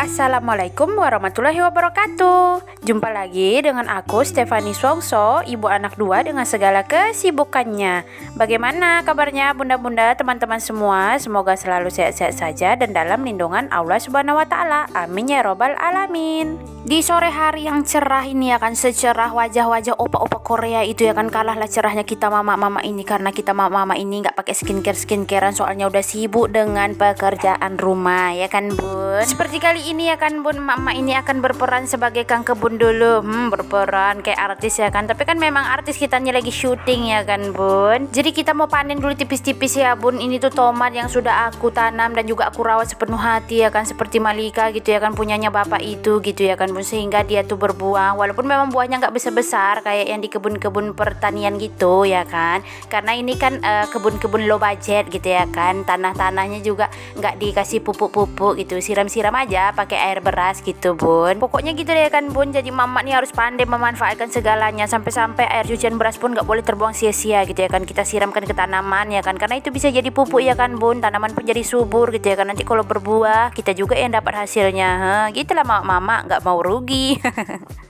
Assalamualaikum warahmatullahi wabarakatuh. Jumpa lagi dengan aku Stefani Swongso, ibu anak dua dengan segala kesibukannya. Bagaimana kabarnya bunda-bunda teman-teman semua? Semoga selalu sehat-sehat saja dan dalam lindungan Allah Subhanahu wa taala. Amin ya robbal alamin. Di sore hari yang cerah ini akan secerah wajah-wajah opa-opa Korea itu ya kan, kalahlah cerahnya kita mama-mama ini, karena kita mama-mama ini nggak pakai skincarean soalnya udah sibuk dengan pekerjaan rumah ya kan bun. Seperti kali ini ya kan bun, mama ini akan berperan sebagai kang kebun dulu, berperan kayak artis ya kan, tapi kan memang artis kitanya lagi syuting ya kan bun. Jadi kita mau panen dulu tipis-tipis ya bun. Ini tuh tomat yang sudah aku tanam dan juga aku rawat sepenuh hati ya kan, seperti Malika gitu ya kan, punyanya bapak itu gitu ya kan bun, sehingga dia tuh berbuah walaupun memang buahnya nggak besar-besar kayak yang di kebun-kebun pertanian gitu ya kan, karena ini kan kebun-kebun low budget gitu ya kan, tanahnya juga nggak dikasih pupuk-pupuk gitu, siram-siram aja pakai air beras gitu bun. Pokoknya gitu deh kan bun. Jadi mama nih harus pandai memanfaatkan segalanya, sampai-sampai air cucian beras pun nggak boleh terbuang sia-sia gitu ya kan, kita siramkan ke tanaman ya kan, karena itu bisa jadi pupuk ya kan bun, tanaman pun jadi subur gitu ya kan, nanti kalau berbuah kita juga yang dapat hasilnya. Gitulah mama nggak mau rugi.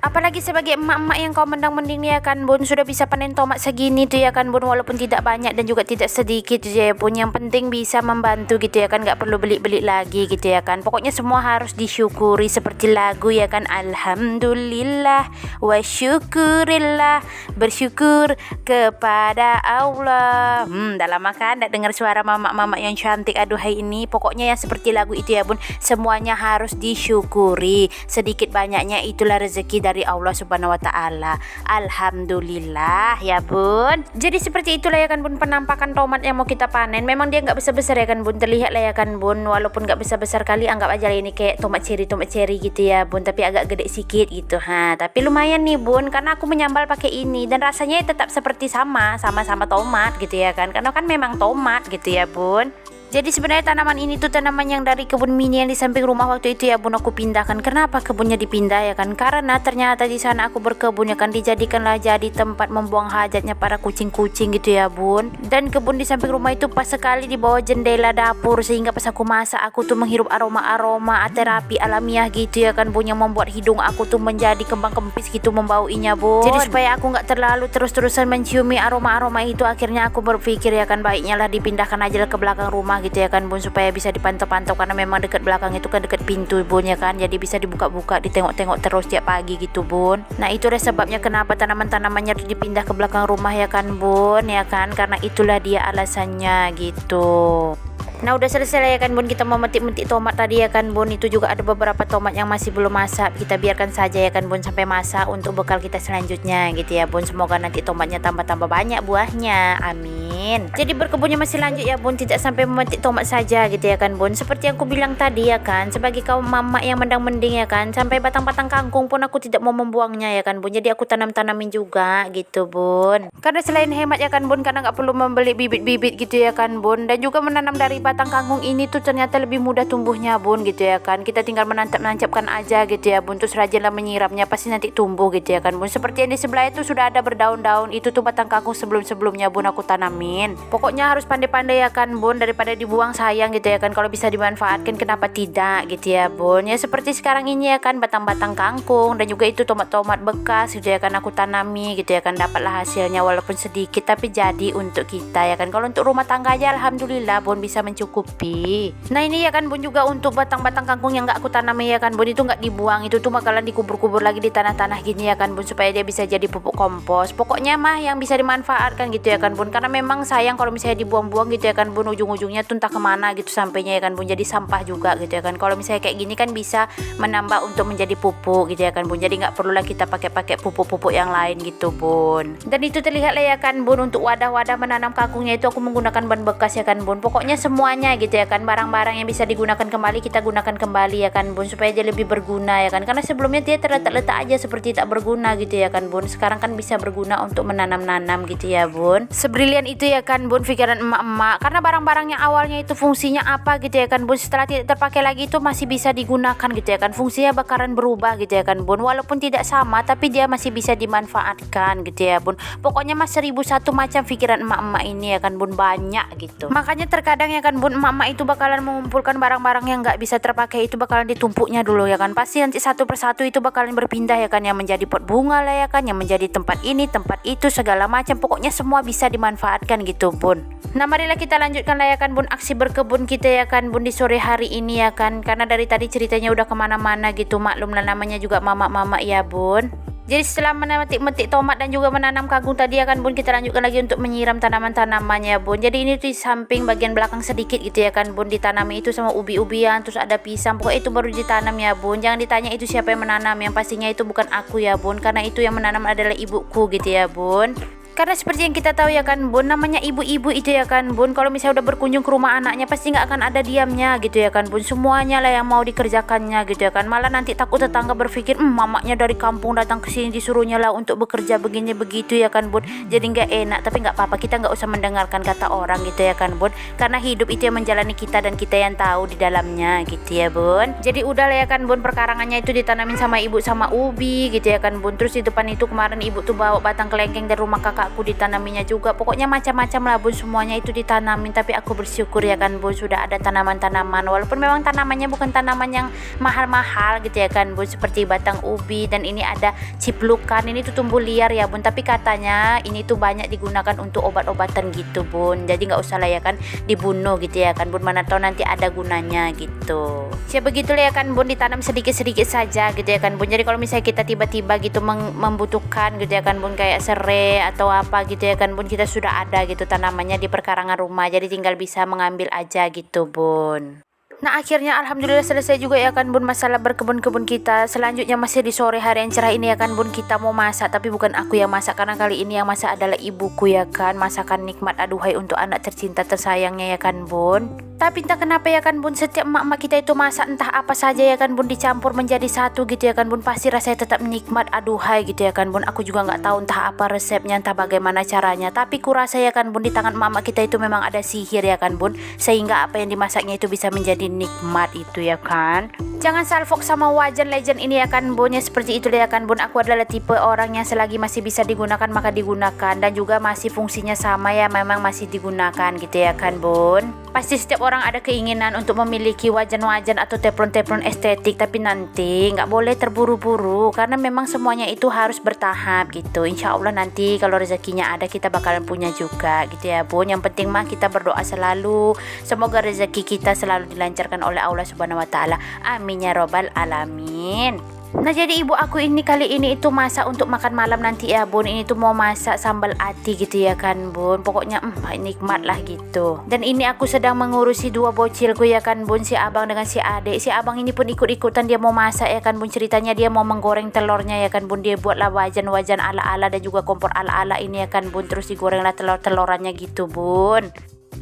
Apalagi sebagai emak-emak yang kau mendang-mending ya kan bun, sudah bisa panen tomat segini tuh ya kan bun, walaupun tidak banyak dan juga tidak sedikit ya bun, yang penting bisa membantu gitu ya kan, nggak perlu beli-beli lagi gitu ya kan. Pokoknya semua harus disyukuri seperti lagu ya kan, alhamdulillah wa syukurillah, bersyukur kepada Allah. Dalam makan nggak dengar suara mama-mama yang cantik aduhai ini. Pokoknya yang seperti lagu itu ya bun, semuanya harus disyukuri, sedikit banyaknya itulah rezeki dari Allah Subhanahu wa taala. Alhamdulillah ya bun. Jadi seperti itulah ya kan bun, penampakan tomat yang mau kita panen. Memang dia nggak besar-besar ya kan bun, terlihat lah ya kan bun, walaupun nggak besar-besar kali, anggap aja ini kayak tomat cherry gitu ya bun, tapi agak gede sedikit gitu. Tapi lumayan nih bun, karena aku menyambal pakai ini dan rasanya tetap seperti sama-sama tomat gitu ya kan, karena kan memang tomat gitu ya bun. Jadi sebenarnya tanaman ini tuh tanaman yang dari kebun mini yang di samping rumah waktu itu ya bun, aku pindahkan. Kenapa kebunnya dipindah ya kan? Karena ternyata di sana aku berkebun ya kan, dijadikanlah jadi tempat membuang hajatnya para kucing-kucing gitu ya bun. Dan kebun di samping rumah itu pas sekali di bawah jendela dapur, sehingga pas aku masak aku tuh menghirup aroma-aroma terapi alamiah gitu ya kan bun, yang membuat hidung aku tuh menjadi kembang kempis gitu membauinya bun. Jadi supaya aku nggak terlalu terus-terusan menciumi aroma-aroma itu, akhirnya aku berpikir ya kan, baiknya lah dipindahkan aja ke belakang rumah gitu ya kan bun, supaya bisa dipantau-pantau, karena memang dekat belakang itu kan dekat pintu bun ya kan, jadi bisa dibuka-buka, ditengok-tengok terus tiap pagi gitu bun. Nah itu deh sebabnya kenapa tanaman-tanamannya dipindah ke belakang rumah ya kan bun ya kan, karena itulah dia alasannya gitu. Nah udah selesai lah ya kan bun, kita mau metik-metik tomat tadi ya kan bun. Itu juga ada beberapa tomat yang masih belum masak, kita biarkan saja ya kan bun sampai masak untuk bekal kita selanjutnya gitu ya bun. Semoga nanti tomatnya tambah-tambah banyak buahnya, amin. Jadi berkebunnya masih lanjut ya bun, tidak sampai memetik tomat saja gitu ya kan bun. Seperti yang aku bilang tadi ya kan, sebagai kaum mama yang mendang-mending ya kan, sampai batang-batang kangkung pun aku tidak mau membuangnya ya kan bun. Jadi aku tanam-tanamin juga gitu bun, karena selain hemat ya kan bun, karena nggak perlu membeli bibit-bibit gitu ya kan bun. Dan juga menanam dari batang kangkung ini tuh ternyata lebih mudah tumbuhnya bun gitu ya kan, kita tinggal menancapkan aja gitu ya bun, terus rajinlah menyiramnya, pasti nanti tumbuh gitu ya kan bun. Seperti yang di sebelah itu sudah ada berdaun-daun, itu tuh batang kangkung sebelum-sebelumnya bun aku tanamin. Pokoknya harus pandai-pandai ya kan bun, daripada dibuang sayang gitu ya kan, kalau bisa dimanfaatkan kenapa tidak gitu ya bun. Ya seperti sekarang ini ya kan, batang-batang kangkung dan juga itu tomat-tomat bekas gitu ya kan, aku tanami gitu ya kan, dapatlah hasilnya walaupun sedikit tapi jadi untuk kita ya kan. Kalau untuk rumah tangga aja alhamdulillah bun bisa mencukupi. Nah ini ya kan bun, juga untuk batang-batang kangkung yang gak aku tanami ya kan bun, itu gak dibuang, itu tuh bakalan dikubur-kubur lagi di tanah-tanah gini ya kan bun, supaya dia bisa jadi pupuk kompos. Pokoknya mah yang bisa dimanfaatkan gitu ya kan bun, karena memang sayang kalau misalnya dibuang-buang gitu ya kan bun, ujung-ujungnya tuh entah kemana gitu sampainya ya kan bun, jadi sampah juga gitu ya kan. Kalau misalnya kayak gini kan bisa menambah untuk menjadi pupuk gitu ya kan bun, jadi gak perlulah kita pakai pupuk-pupuk yang lain gitu bun. Dan itu terlihat lah ya kan bun, untuk wadah-wadah menanam kangkungnya itu aku menggunakan ban bekas ya kan bun. Pokoknya semuanya gitu ya kan, barang-barang yang bisa digunakan kembali kita gunakan kembali ya kan bun, supaya dia lebih berguna ya kan, karena sebelumnya dia terletak-letak aja seperti tak berguna gitu ya kan bun. Sekarang kan bisa berguna untuk menanam-nanam gitu ya bun. Sebrilian itu ya kan bun pikiran emak-emak, karena barang-barang yang awalnya itu fungsinya apa gitu ya kan bun, setelah tidak terpakai lagi itu masih bisa digunakan gitu ya kan, fungsinya bakalan berubah gitu ya kan bun, walaupun tidak sama tapi dia masih bisa dimanfaatkan gitu ya bun. Pokoknya mas 1001 macam pikiran emak-emak ini ya kan bun, banyak gitu. Makanya terkadang ya kan bun, emak-emak itu bakalan mengumpulkan barang-barang yang nggak bisa terpakai itu bakalan ditumpuknya dulu ya kan, pasti nanti satu persatu itu bakalan berpindah ya kan, yang menjadi pot bunga lah ya kan, yang menjadi tempat ini tempat itu segala macam, pokoknya semua bisa dimanfaatkan gitu bun. Nah marilah kita lanjutkan lah ya kan bun aksi berkebun kita ya kan bun di sore hari ini ya kan, karena dari tadi ceritanya udah kemana-mana gitu, maklum lah namanya juga mama-mama ya bun. Jadi setelah memetik tomat dan juga menanam kangkung tadi ya kan bun, kita lanjutkan lagi untuk menyiram tanaman-tanamannya bun. Jadi ini tuh di samping bagian belakang sedikit gitu ya kan bun, ditanami itu sama ubi-ubian, terus ada pisang, pokoknya itu baru ditanam ya bun. Jangan ditanya itu siapa yang menanam, yang pastinya itu bukan aku ya bun, karena itu yang menanam adalah ibuku gitu ya bun. Karena seperti yang kita tahu ya kan bun, namanya ibu-ibu itu ya kan bun, kalau misalnya udah berkunjung ke rumah anaknya pasti nggak akan ada diamnya gitu ya kan bun, semuanya lah yang mau dikerjakannya gitu ya kan. Malah nanti takut tetangga berpikir mamanya dari kampung datang ke sini disuruhnya lah untuk bekerja begini begitu ya kan bun, jadi nggak enak. Tapi nggak apa-apa, kita nggak usah mendengarkan kata orang gitu ya kan bun, karena hidup itu yang menjalani kita dan kita yang tahu di dalamnya gitu ya bun. Jadi udah lah ya kan bun, perkarangannya itu ditanamin sama ibu sama ubi gitu ya kan bun. Terus di depan itu kemarin ibu tuh bawa batang kelengkeng dari rumah kakak aku, ditanaminya juga, pokoknya macam-macam lah bun, semuanya itu ditanamin. Tapi aku bersyukur ya kan bun, sudah ada tanaman-tanaman, walaupun memang tanamannya bukan tanaman yang mahal-mahal gitu ya kan bun, seperti batang ubi dan ini ada ciplukan, ini tuh tumbuh liar ya bun, tapi katanya ini tuh banyak digunakan untuk obat-obatan gitu bun, jadi nggak usah lah ya kan dibunuh gitu ya kan bun, mana tahu nanti ada gunanya gitu. Ya begitulah ya kan bun, ditanam sedikit-sedikit saja gitu ya kan bun. Jadi kalau misalnya kita tiba-tiba gitu membutuhkan gitu ya kan bun, kayak serai atau apa gitu ya kan bun, kita sudah ada gitu tanamannya di perkarangan rumah, jadi tinggal bisa mengambil aja gitu bun. Nah akhirnya alhamdulillah selesai juga ya kan bun masalah berkebun-kebun kita. Selanjutnya masih di sore hari yang cerah ini ya kan bun, kita mau masak, tapi bukan aku yang masak, karena kali ini yang masak adalah ibuku ya kan, masakan nikmat aduhai untuk anak tercinta tersayangnya ya kan bun. Tapi entah kenapa ya kan bun, setiap emak-emak kita itu masak entah apa saja ya kan bun, dicampur menjadi satu gitu ya kan bun, pasti rasanya tetap nikmat aduhai gitu ya kan bun. Aku juga nggak tahu entah apa resepnya, entah bagaimana caranya, tapi kurasa ya kan bun, di tangan emak-emak kita itu memang ada sihir ya kan bun, sehingga apa yang dimasaknya itu bisa menjadi nikmat itu ya kan. Jangan salfok sama wajan legend ini ya kan bun, ya seperti itu ya kan bun. Aku adalah tipe orang yang selagi masih bisa digunakan maka digunakan, dan juga masih fungsinya sama ya memang masih digunakan gitu ya kan bun. Pasti setiap orang ada keinginan untuk memiliki wajan-wajan atau teflon-teflon estetik, tapi nanti nggak boleh terburu-buru, karena memang semuanya itu harus bertahap gitu. Insya Allah nanti kalau rezekinya ada kita bakalan punya juga gitu ya bun. Yang penting mah kita berdoa selalu, semoga rezeki kita selalu dilancarkan oleh Allah Subhanahu wa Ta'ala. Amin ya robbal alamin. Nah jadi ibu aku ini kali ini itu masak untuk makan malam nanti ya bun. Ini tuh mau masak sambal ati gitu ya kan bun, pokoknya nikmat lah gitu. Dan ini aku sedang mengurusi dua bocilku ya kan bun, si abang dengan si adik. Si abang ini pun ikut-ikutan dia mau masak ya kan bun, ceritanya dia mau menggoreng telurnya ya kan bun. Dia buatlah wajan-wajan ala-ala dan juga kompor ala-ala ini ya kan bun, terus digorenglah telur-telorannya gitu bun.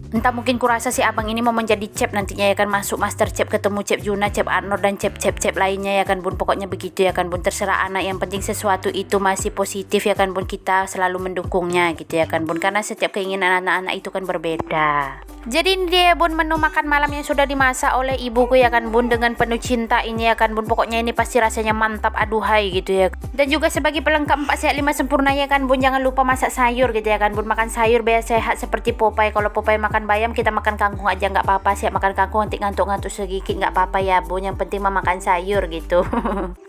Entah mungkin kurasa si abang ini mau menjadi chef nantinya ya kan, masuk master chef, ketemu chef Juna, chef Arnold dan chef lainnya ya kan bun. Pokoknya begitu ya kan bun, terserah anak, yang penting sesuatu itu masih positif ya kan bun, kita selalu mendukungnya gitu ya kan bun, karena setiap keinginan anak-anak itu kan berbeda. Jadi ini dia bun menu makan malam yang sudah dimasak oleh ibuku ya kan bun, dengan penuh cinta ini ya kan bun. Pokoknya ini pasti rasanya mantap aduhai gitu ya. Dan juga sebagai pelengkap 4 sehat 5 sempurna ya kan bun, jangan lupa masak sayur gitu ya kan bun. Makan sayur biar sehat seperti Popeye. Kalau Popeye makan bayam, kita makan kangkung aja nggak apa-apa. Siap makan kangkung nanti ngantuk-ngantuk sedikit nggak apa-apa ya bun, yang penting mah makan sayur gitu.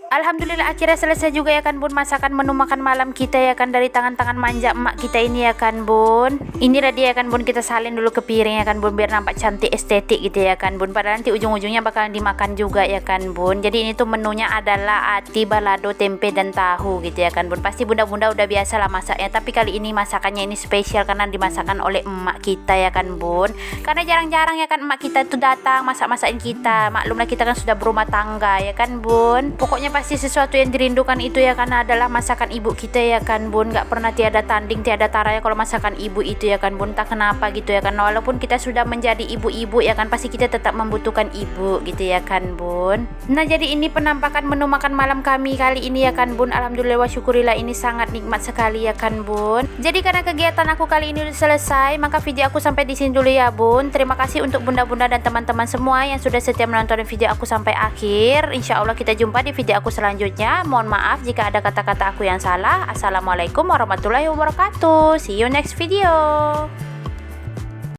Alhamdulillah akhirnya selesai juga ya kan bun masakan menu makan malam kita ya kan, dari tangan-tangan manja emak kita ini ya kan bun. Inilah dia ya kan bun, kita salin dulu ke piring ya kan bun, biar nampak cantik estetik gitu ya kan bun. Padahal nanti ujung-ujungnya bakalan dimakan juga ya kan bun. Jadi ini tuh menunya adalah ati, balado, tempe dan tahu gitu ya kan bun. Pasti bunda-bunda udah biasa lah masaknya, tapi kali ini masakannya ini spesial karena dimasakan oleh emak kita ya kan bun. Karena jarang-jarang ya kan emak kita tuh datang masak-masakin kita. Maklumlah kita kan sudah berumah tangga ya kan bun. Pokoknya pasti sesuatu yang dirindukan itu ya kan adalah masakan ibu kita ya kan bun. Gak pernah tiada tanding, tiada taranya kalau masakan ibu itu ya kan bun. Tak kenapa gitu ya kan, walaupun kita sudah menjadi ibu-ibu ya kan, pasti kita tetap membutuhkan ibu gitu ya kan bun. Nah jadi ini penampakan menu makan malam kami kali ini ya kan bun. Alhamdulillah wa syukurillah, ini sangat nikmat sekali ya kan bun. Jadi karena kegiatan aku kali ini udah selesai, maka video aku sampai di sini dulu ya bun. Terima kasih untuk bunda-bunda dan teman-teman semua yang sudah setia menonton video aku sampai akhir. Insya Allah kita jumpa di video aku selanjutnya. Mohon maaf jika ada kata-kata aku yang salah. Assalamualaikum warahmatullahi wabarakatuh. See you next video.